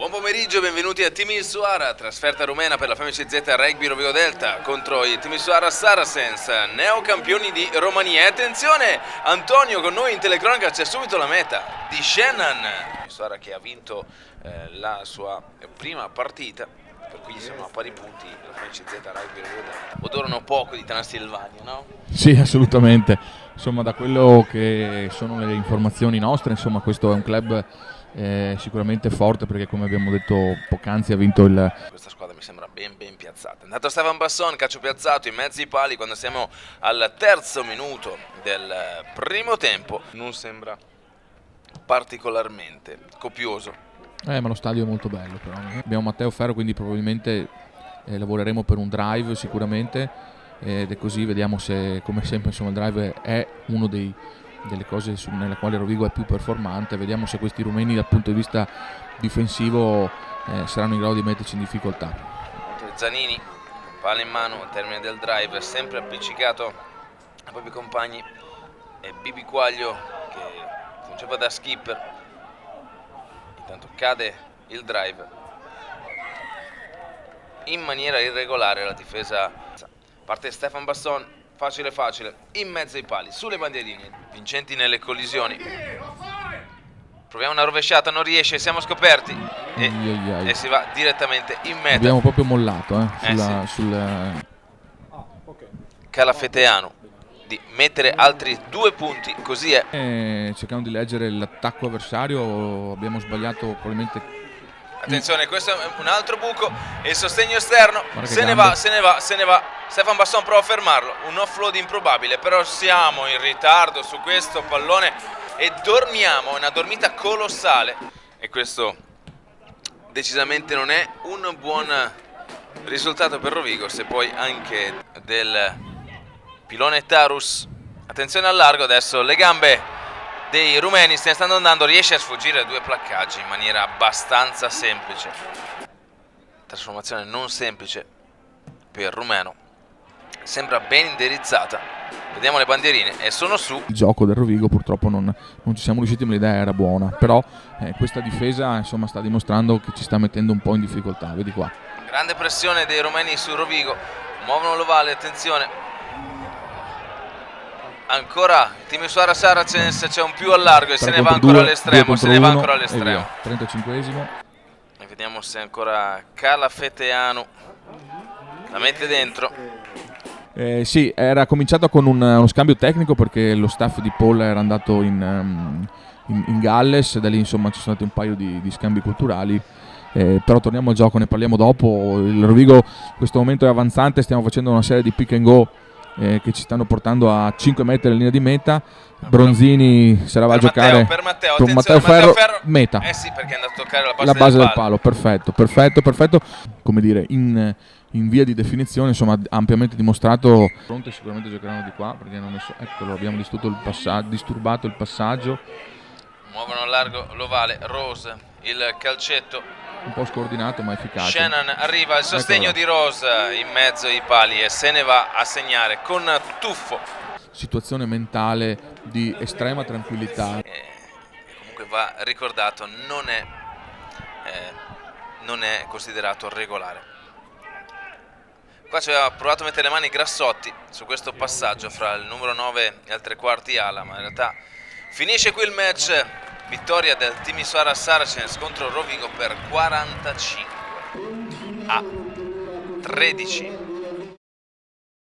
Buon pomeriggio e benvenuti a Timisoara, trasferta rumena per la FMCZ Rugby Rovigo Delta contro i Timisoara Saracens, neocampioni di Romania. E attenzione, Antonio con noi in telecronaca, c'è subito la meta di Shannon. Timisoara che ha vinto la sua prima partita, per cui siamo a pari punti, la FMCZ Rugby Rovigo Delta. Odorano poco di Transilvania, no? Sì, assolutamente. Insomma, da quello che sono le informazioni nostre, insomma, questo è un club sicuramente forte, perché come abbiamo detto poc'anzi ha vinto il... Questa squadra mi sembra ben piazzata. È andato Stefan Basson, calcio piazzato in mezzo ai pali quando siamo al terzo minuto del primo tempo. Non sembra particolarmente copioso. Ma lo stadio è molto bello, però. Abbiamo Matteo Ferro, quindi probabilmente lavoreremo per un drive sicuramente, ed è così. Vediamo se, come sempre, insomma, il drive è uno delle cose nella quale Rovigo è più performante. Vediamo se questi rumeni dal punto di vista difensivo saranno in grado di metterci in difficoltà. Zanini, palla in mano al termine del drive, sempre appiccicato ai propri compagni, e Bibi Quaglio che fungeva da skipper. Intanto cade il drive in maniera irregolare, la difesa parte Stefan Basson, facile in mezzo ai pali, sulle bandierine, vincenti nelle collisioni. Proviamo una rovesciata, non riesce, siamo scoperti e si va direttamente in meta. Abbiamo proprio mollato sul Calafeteanu di mettere altri 2 punti, così è. Cercando di leggere l'attacco avversario, abbiamo sbagliato probabilmente. Attenzione, questo è un altro buco e il sostegno esterno se ne va. Stefan Basson prova a fermarlo, un offload improbabile, però siamo in ritardo su questo pallone e dormiamo, una dormita colossale, e questo decisamente non è un buon risultato per Rovigo, se poi anche del pilone Tarus. Attenzione al largo adesso, le gambe dei rumeni se ne stanno andando, riesce a sfuggire 2 placcaggi in maniera abbastanza semplice. Trasformazione non semplice per Rumeno, sembra ben indirizzata. Vediamo le bandierine e sono su. Il gioco del Rovigo purtroppo non ci siamo riusciti, ma l'idea era buona, però questa difesa, insomma, sta dimostrando che ci sta mettendo un po' in difficoltà. Vedi qua, grande pressione dei rumeni su Rovigo, muovono l'ovale, attenzione. Ancora il Timisoara Saracens, c'è un più a largo e se ne va ancora all'estremo, 35esimo. E vediamo se ancora Calafeteanu la mette dentro. Sì, era cominciato con uno scambio tecnico, perché lo staff di Paul era andato in Galles, da lì insomma ci sono stati un paio di scambi culturali. Però torniamo al gioco, ne parliamo dopo. Il Rovigo in questo momento è avanzante, stiamo facendo una serie di pick and go che ci stanno portando a 5 metri dalla linea di meta. Bronzini se la va a giocare per Matteo, con Matteo Ferro, meta. Sì, perché è andato a toccare la base del palo. Perfetto. Come dire, in via di definizione, insomma, ampiamente dimostrato. Pronto, sicuramente giocheranno di qua, perché non eccolo, abbiamo disturbato il passaggio. Muovono a largo l'ovale, Rose, il calcetto un po' scordinato ma efficace. Shannon arriva, il sostegno di Rose in mezzo ai pali e se ne va a segnare con tuffo. Situazione mentale di estrema tranquillità. Comunque va ricordato, non è considerato regolare. Qua ci aveva provato a mettere le mani Grassotti su questo passaggio fra il numero 9 e il 3/4 ala, ma in realtà finisce qui il match. Vittoria del Timisoara Saracens contro Rovigo per 45-13.